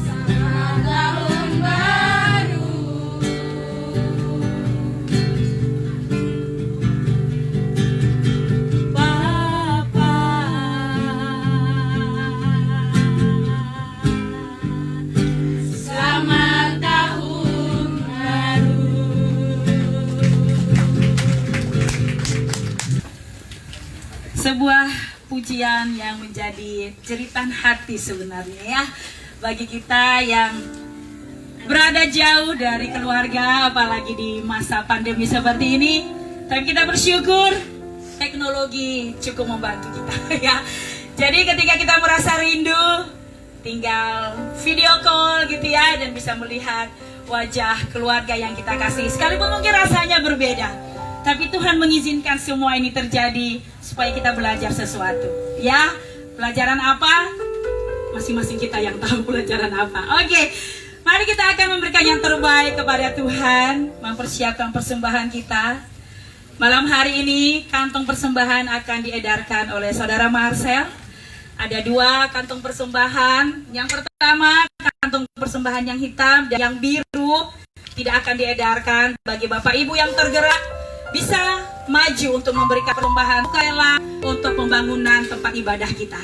Selamat tahun baru. Papa. Selamat tahun baru. Sebuah pujian yang menjadi jeritan hati sebenarnya ya, bagi kita yang berada jauh dari keluarga, apalagi di masa pandemi seperti ini. Tapi kita bersyukur teknologi cukup membantu kita ya. Jadi ketika kita merasa rindu, tinggal video call gitu ya, dan bisa melihat wajah keluarga yang kita kasih. Sekalipun mungkin rasanya berbeda, tapi Tuhan mengizinkan semua ini terjadi supaya kita belajar sesuatu ya. Pelajaran apa? Masing-masing kita yang tahu pelajaran apa. Oke, mari kita akan memberikan yang terbaik kepada Tuhan, mempersiapkan persembahan kita. Malam hari ini kantong persembahan akan diedarkan oleh Saudara Marcel. Ada 2 kantong persembahan. Yang pertama kantong persembahan yang hitam dan yang biru tidak akan diedarkan. Bagi Bapak Ibu yang tergerak bisa maju untuk memberikan persembahan rela untuk pembangunan tempat ibadah kita.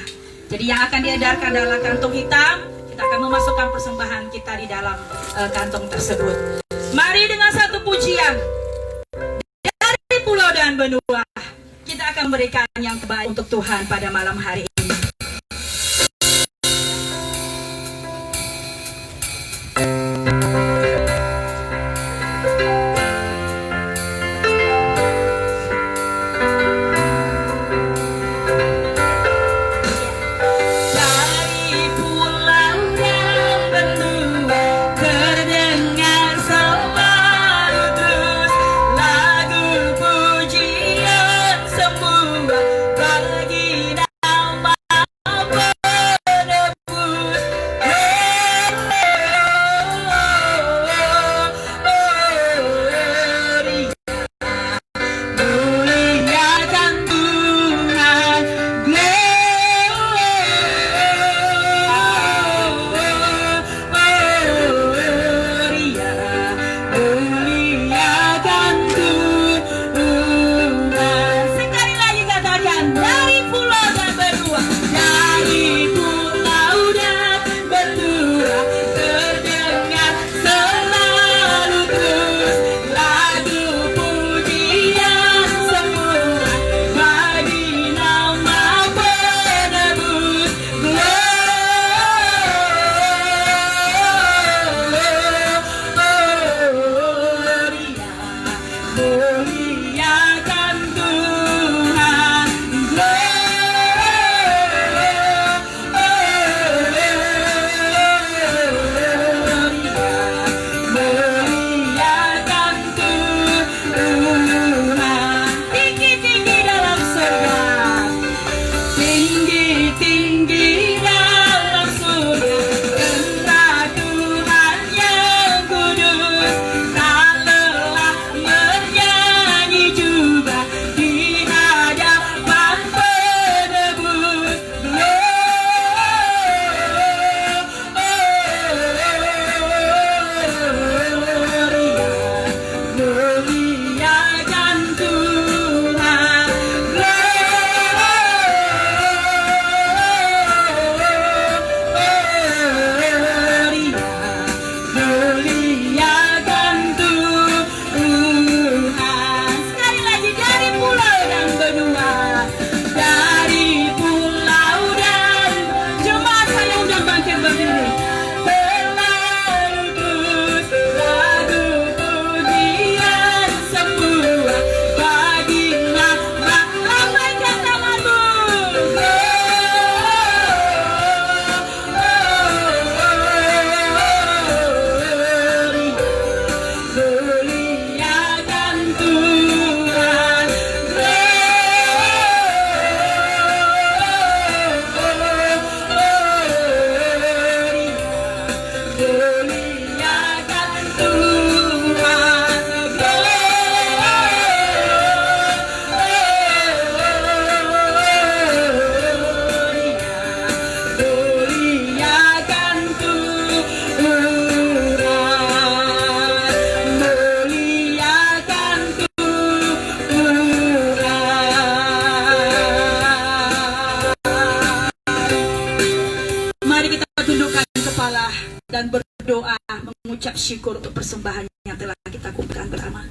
Jadi yang akan diedarkan adalah kantong hitam. Kita akan memasukkan persembahan kita di dalam kantong tersebut. Mari dengan satu pujian dari pulau dan benua, kita akan memberikan yang terbaik untuk Tuhan pada malam hari ini. Dari pulau dan benua terdengar selalu terus lagu pujian semua bagi nama dan berdoa mengucap syukur untuk persembahan yang telah kita kumpulkan bersama.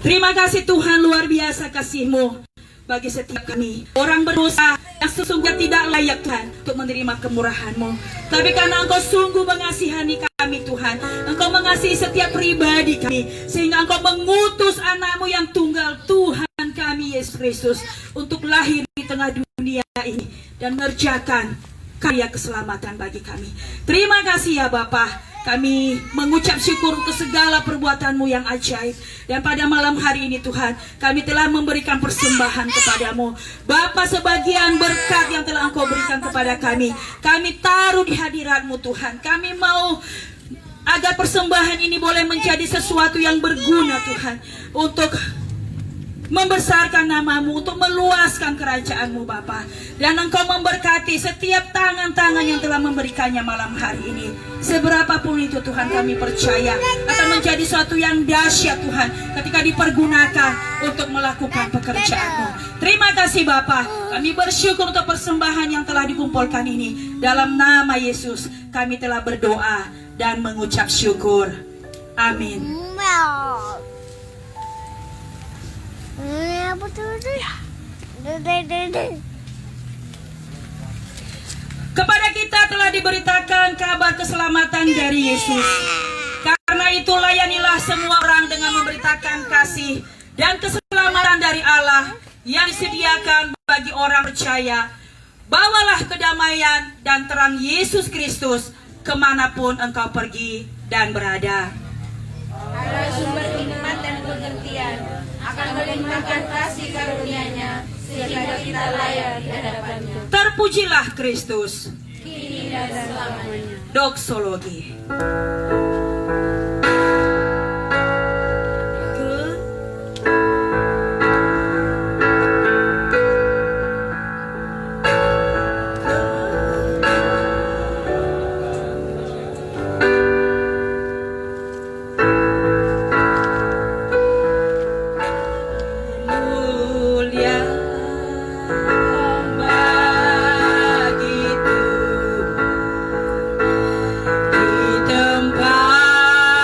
Terima kasih Tuhan, luar biasa kasih-Mu bagi setiap kami. Orang berdosa yang sesungguhnya tidak layak Tuhan untuk menerima kemurahan-Mu. Tapi karena Engkau sungguh mengasihani kami Tuhan, Engkau mengasihi setiap pribadi kami, sehingga Engkau mengutus anak-Mu yang tunggal, Tuhan kami Yesus Kristus, untuk lahir di tengah dunia ini dan mengerjakan karya keselamatan bagi kami. Terima kasih ya Bapa. Kami mengucap syukur untuk segala perbuatan-Mu yang ajaib. Dan pada malam hari ini Tuhan, kami telah memberikan persembahan kepadamu. Bapa, sebagian berkat yang telah Engkau berikan kepada kami taruh di hadirat-Mu Tuhan. Kami mau agar persembahan ini boleh menjadi sesuatu yang berguna Tuhan, untuk membesarkan nama-Mu, untuk meluaskan kerajaan-Mu Bapa. Dan Engkau memberkati setiap tangan-tangan yang telah memberikannya malam hari ini. Seberapapun itu Tuhan, kami percaya akan menjadi sesuatu yang dahsyat Tuhan ketika dipergunakan untuk melakukan pekerjaan-Mu. Terima kasih Bapa. Kami bersyukur untuk persembahan yang telah dikumpulkan ini. Dalam nama Yesus kami telah berdoa dan mengucap syukur. Amin. Kepada kita telah diberitakan kabar keselamatan dari Yesus. Karena itu layanilah semua orang dengan memberitakan kasih dan keselamatan dari Allah yang disediakan bagi orang percaya. Bawalah kedamaian dan terang Yesus Kristus kemanapun engkau pergi dan berada. Allah sumber hikmat dan pengertian akan melimpahkan kasih karunia-Nya sehingga kita layak di hadapan-Nya. Terpujilah Kristus. Kini dan selamanya. Doksologi. Di tempat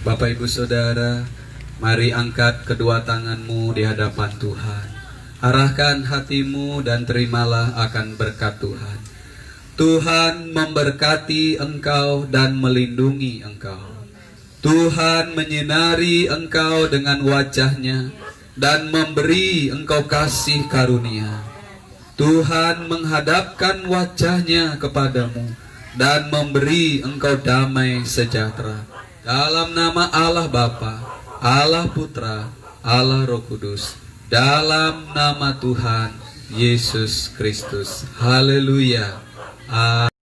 Bapak Ibu Saudara, mari angkat kedua tanganmu di hadapan Tuhan. Arahkan hatimu dan terimalah akan berkat Tuhan. Tuhan memberkati engkau dan melindungi engkau. Tuhan menyinari engkau dengan wajah-Nya dan memberi engkau kasih karunia. Tuhan menghadapkan wajah-Nya kepadamu dan memberi engkau damai sejahtera. Dalam nama Allah Bapa, Allah Putra, Allah Roh Kudus, dalam nama Tuhan Yesus Kristus. Haleluya.